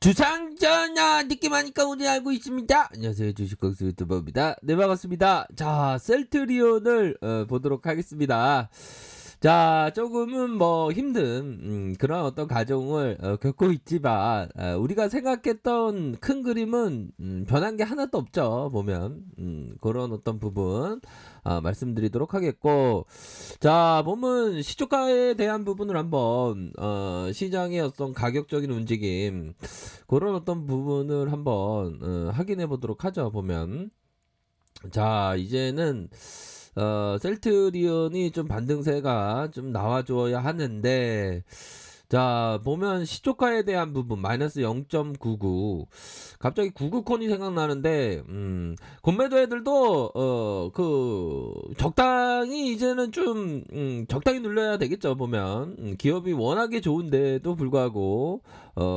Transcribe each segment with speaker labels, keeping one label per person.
Speaker 1: 주상전야 느낌하니까 우리 알고 있습니다. 안녕하세요, 주식광수 유튜버입니다. 네, 반갑습니다. 자, 셀트리온을 보도록 하겠습니다. 자, 조금은 뭐 힘든 그런 어떤 과정을 겪고 있지만 우리가 생각했던 큰 그림은 변한 게 하나도 없죠. 보면 그런 어떤 부분 말씀드리도록 하겠고, 자, 보면 시초가에 대한 부분을 한번 시장의 어떤 가격적인 움직임, 그런 어떤 부분을 한번 확인해 보도록 하죠. 보면, 자, 이제는 셀트리온이 좀 반등세가 좀 나와줘야 하는데, 자, 보면 시초가에 대한 부분 마이너스 0.99, 갑자기 구구콘이 생각나는데, 공매도 애들도 적당히 이제는 좀 적당히 눌러야 되겠죠. 보면 기업이 워낙에 좋은데도 불구하고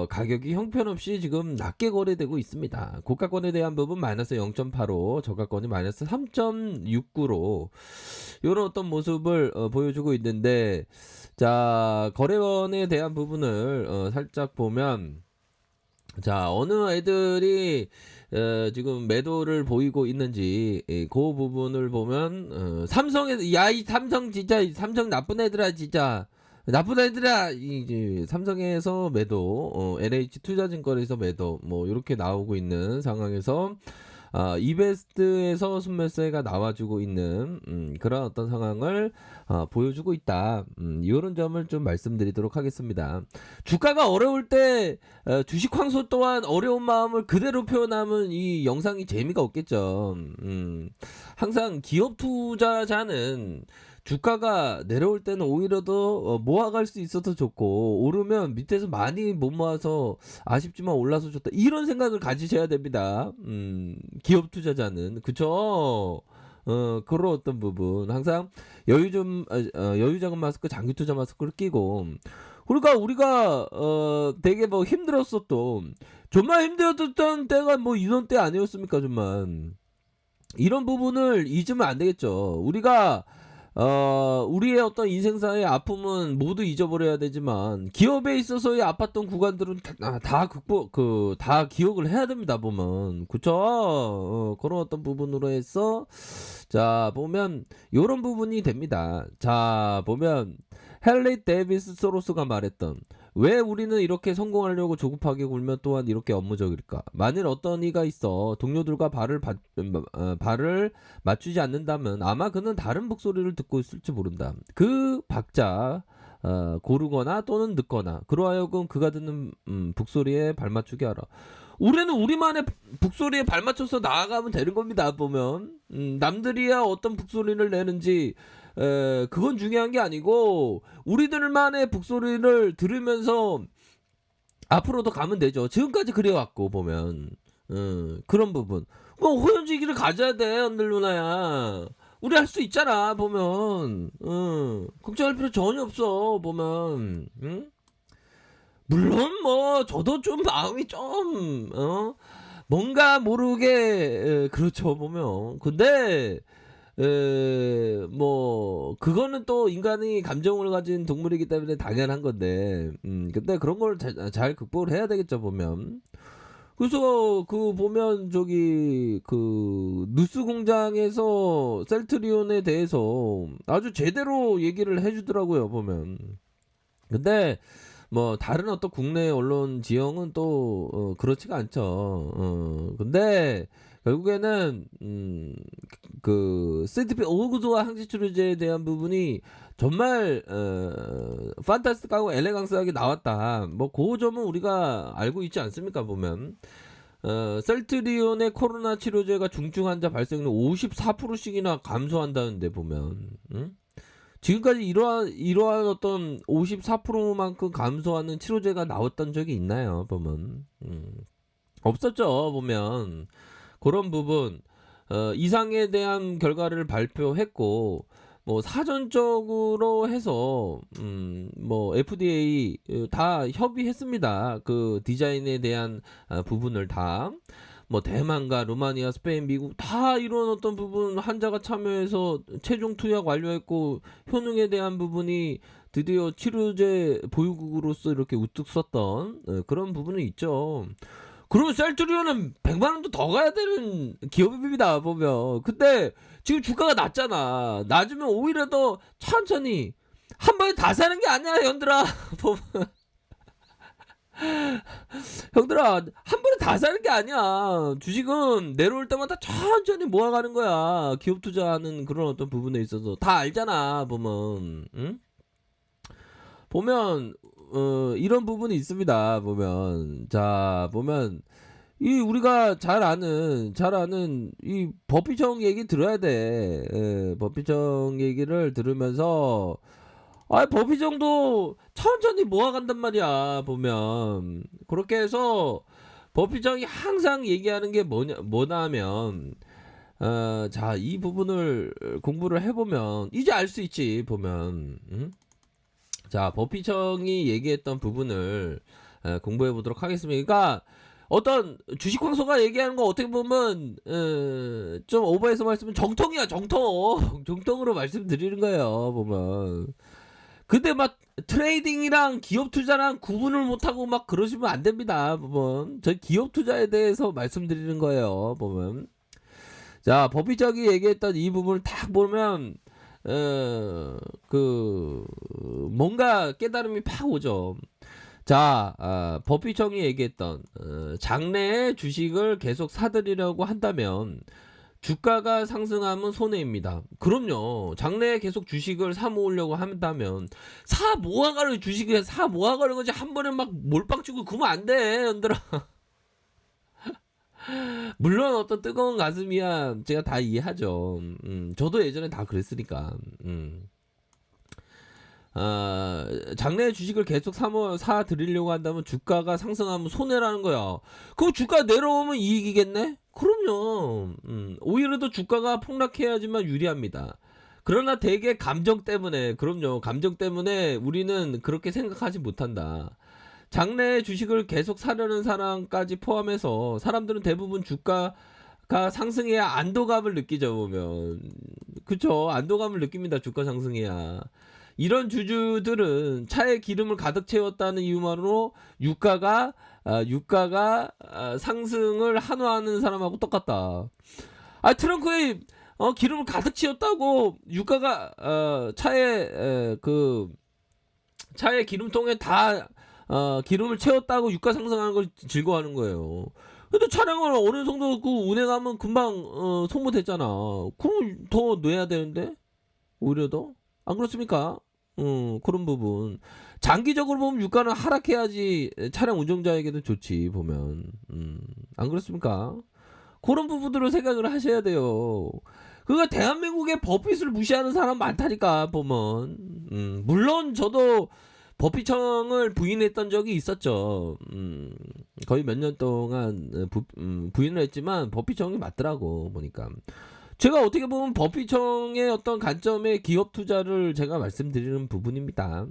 Speaker 1: 가격이 형편없이 지금 낮게 거래되고 있습니다. 고가권에 대한 부분 마이너스 0.85, 저가권이 마이너스 3.69로 이런 어떤 모습을 보여주고 있는데, 자, 거래원에 대한 부분을 살짝 보면, 자, 어느 애들이 지금 매도를 보이고 있는지, 그 부분을 보면, 야, 이 삼성 진짜, 이 삼성 나쁜 애들아, 진짜. 나쁜 애들아. 이제 삼성에서 매도, LH 투자증권에서 매도, 뭐 이렇게 나오고 있는 상황에서 이베스트에서 순매수가 나와주고 있는 그런 어떤 상황을 보여주고 있다. 이런 점을 좀 말씀드리도록 하겠습니다. 주가가 어려울 때 주식 황소 또한 어려운 마음을 그대로 표현하면 이 영상이 재미가 없겠죠. 항상 기업 투자자는 주가가 내려올 때는 오히려 더 모아갈 수 있어서 좋고, 오르면 밑에서 많이 못 모아서 아쉽지만 올라서 좋다, 이런 생각을 가지셔야 됩니다. 기업 투자자는, 그쵸? 그런 어떤 부분 항상 여유 자금 마스크, 장기 투자 마스크를 끼고, 그러니까 우리가 되게 뭐 힘들었었던, 정말 힘들었던 때가 뭐 이런 때 아니었습니까? 정말 이런 부분을 잊으면 안 되겠죠. 우리가 우리의 어떤 인생사의 아픔은 모두 잊어버려야 되지만, 기업에 있어서의 아팠던 구간들은 다 기억을 해야 됩니다. 보면, 그쵸? 그런 어떤 부분으로 해서, 자, 보면 요런 부분이 됩니다. 자, 보면 헨리 데이비스 소로스가 말했던, 왜 우리는 이렇게 성공하려고 조급하게 굴면 또한 이렇게 업무적일까? 만일 어떤 이가 있어 동료들과 발을 맞추지 않는다면 아마 그는 다른 목소리를 듣고 있을지 모른다. 그 박자 고르거나 또는 듣거나 그러하여금 그가 듣는 북소리에 발맞추게 하라. 우리는 우리만의 북소리에 발맞춰서 나아가면 되는 겁니다. 보면 남들이야 어떤 북소리를 내는지 그건 중요한 게 아니고, 우리들만의 북소리를 들으면서 앞으로도 가면 되죠. 지금까지 그래왔고 보면 그런 부분, 뭐 호연지기를 가져야 돼. 언들 누나야, 우리 할 수 있잖아. 보면 걱정할 필요 전혀 없어. 보면 물론 뭐 저도 좀 마음이 좀 뭔가 모르게 그렇죠. 보면 근데 뭐 그거는 또 인간이 감정을 가진 동물이기 때문에 당연한 건데, 근데 그런 걸 잘 극복을 해야 되겠죠. 보면, 그래서 그 보면 저기 그 뉴스 공장에서 셀트리온에 대해서 아주 제대로 얘기를 해주더라고요. 보면, 근데 뭐 다른 어떤 국내 언론 지형은 또 그렇지가 않죠. 근데 결국에는 그 CTP 오구조와 항지치료제에 대한 부분이 정말 판타스틱하고 엘레강스하게 나왔다. 뭐 그 점은 우리가 알고 있지 않습니까? 보면 셀트리온의 코로나 치료제가 중증 환자 발생률 54%씩이나 감소한다는데, 보면 지금까지 이러한 어떤 54%만큼 감소하는 치료제가 나왔던 적이 있나요? 보면 없었죠. 보면 그런 부분 이상에 대한 결과를 발표했고, 뭐 사전적으로 해서 뭐 FDA 다 협의했습니다. 그 디자인에 대한 부분을 다, 뭐 대만과 루마니아, 스페인, 미국 다 이런 어떤 부분 환자가 참여해서 최종 투약 완료했고, 효능에 대한 부분이 드디어 치료제 보유국으로서 이렇게 우뚝 섰던 그런 부분은 있죠. 그러면 셀트리온은 100만 원도 더 가야 되는 기업입니다 보면. 근데 지금 주가가 낮잖아. 낮으면 오히려 더 천천히 한 번에 다 사는 게 아니야 형들아. 보면 형들아 한 번에 다 사는 게 아니야. 주식은 내려올 때마다 천천히 모아가는 거야. 기업 투자하는 그런 어떤 부분에 있어서 다 알잖아 보면. 응? 보면 이런 부분이 있습니다 보면. 자 보면 이 우리가 잘 아는 이 버피청 얘기 들어야 돼. 버피청 얘기를 들으면서 버피청도 천천히 모아간단 말이야 보면. 그렇게 해서 버피청이 항상 얘기하는 게 뭐냐면 자 이 부분을 공부를 해보면 이제 알 수 있지 보면. 응? 자 버피청이 얘기했던 부분을 공부해 보도록 하겠습니다. 그러니까 어떤 주식 광소가 얘기하는 거 어떻게 보면 좀 오버해서 말씀은 정통이야 정통. 정통으로 말씀드리는 거예요 보면. 근데 막 트레이딩이랑 기업 투자랑 구분을 못하고 막 그러시면 안 됩니다 보면. 저 기업 투자에 대해서 말씀드리는 거예요 보면. 자 버피청이 얘기했던 이 부분을 딱 보면 뭔가 깨달음이 팍 오죠. 자, 버피청이 얘기했던 장래에 주식을 계속 사들이려고 한다면 주가가 상승하면 손해입니다. 그럼요. 장래에 계속 주식을 사 모으려고 한다면 사 모아가는 주식을 사 모아가는 거지 한 번에 막 몰빵 치고 그러면 안 돼, 얘들아. 물론 어떤 뜨거운 가슴이야 제가 다 이해하죠. 저도 예전에 다 그랬으니까. 장래 주식을 계속 사 드리려고 한다면 주가가 상승하면 손해라는 거야. 그럼 주가 내려오면 이익이겠네? 그럼요. 오히려 더 주가가 폭락해야지만 유리합니다. 그러나 대개 감정 때문에, 그럼요. 감정 때문에 우리는 그렇게 생각하지 못한다. 장래 주식을 계속 사려는 사람까지 포함해서 사람들은 대부분 주가가 상승해야 안도감을 느끼죠, 보면. 그쵸? 안도감을 느낍니다. 주가 상승해야. 이런 주주들은 차에 기름을 가득 채웠다는 이유만으로 유가가 상승을 한화하는 사람하고 똑같다. 트렁크에 기름을 가득 채웠다고 유가가 차에 기름통에 다 기름을 채웠다고 유가 상승하는 걸 즐거워하는 거예요. 근데 차량을 어느 정도 운행하면 금방 소모됐잖아. 그럼 더 내야 되는데 오히려 더 안 그렇습니까? 그런 부분. 장기적으로 보면 유가는 하락해야지 차량 운전자에게도 좋지 보면. 안 그렇습니까? 그런 부분들을 생각을 하셔야 돼요. 그러니까 대한민국의 버핏을 무시하는 사람 많다니까 보면. 물론 저도 버핏청을 부인했던 적이 있었죠. 거의 몇 년 동안 부인을 했지만 버핏청이 맞더라고 보니까. 제가 어떻게 보면 버피청의 어떤 관점의 기업 투자를 제가 말씀드리는 부분입니다.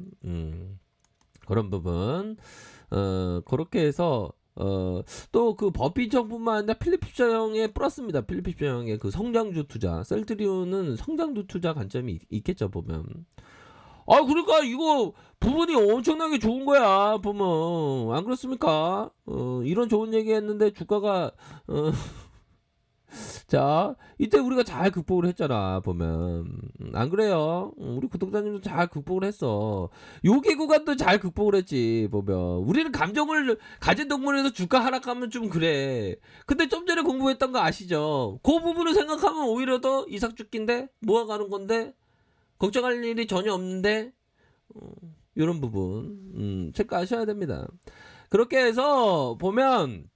Speaker 1: 그런 부분. 그렇게 해서 또 그 버피청뿐만 아니라 필립스형의 플러스입니다. 필립스형의 그 성장주 투자. 셀트리온은 성장주 투자 관점이 있겠죠 보면. 그러니까 이거 부분이 엄청나게 좋은 거야 보면. 안 그렇습니까? 이런 좋은 얘기 했는데 주가가 자, 이때 우리가 잘 극복을 했잖아, 보면. 안 그래요? 우리 구독자님도 잘 극복을 했어. 요기 구간도 잘 극복을 했지, 보면. 우리는 감정을 가진 동물에서 주가 하락하면 좀 그래. 근데 좀 전에 공부했던 거 아시죠? 그 부분을 생각하면 오히려 더 이삭죽기인데? 모아가는 건데? 걱정할 일이 전혀 없는데? 요런 부분. 체크하셔야 됩니다. 그렇게 해서 보면,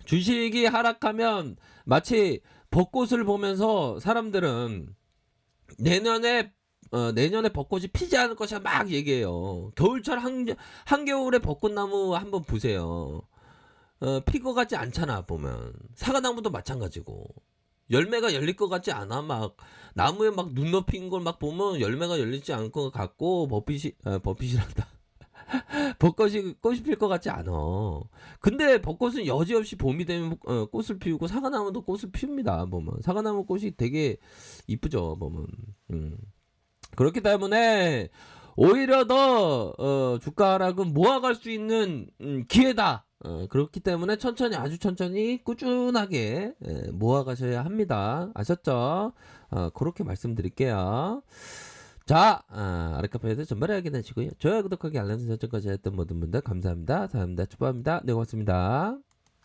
Speaker 1: 주식이 하락하면 마치 벚꽃을 보면서 사람들은 내년에 벚꽃이 피지 않을 것이야 막 얘기해요. 겨울철 한겨울에 벚꽃나무 한번 보세요. 필 것 같지 않잖아 보면. 사과나무도 마찬가지고. 열매가 열릴 것 같지 않아. 막 나무에 막 눈 높인 걸 막 보면 열매가 열리지 않을 것 같고 버핏이란다. 꽃이 필 것 같지 않아. 근데 벚꽃은 여지없이 봄이 되면 꽃을 피우고 사과나무도 꽃을 피웁니다. 보면 사과나무 꽃이 되게 이쁘죠. 보면 그렇기 때문에 오히려 더 주가 하락은 모아갈 수 있는 기회다. 그렇기 때문에 천천히 아주 천천히 꾸준하게 모아가셔야 합니다. 아셨죠? 그렇게 말씀드릴게요. 자, 아랫카페에 대해서 전반에 확인하시고요. 좋아요, 구독하기, 알람 설정까지 했던 모든 분들 감사합니다. 다음입니다. 축복합니다. 네, 고맙습니다.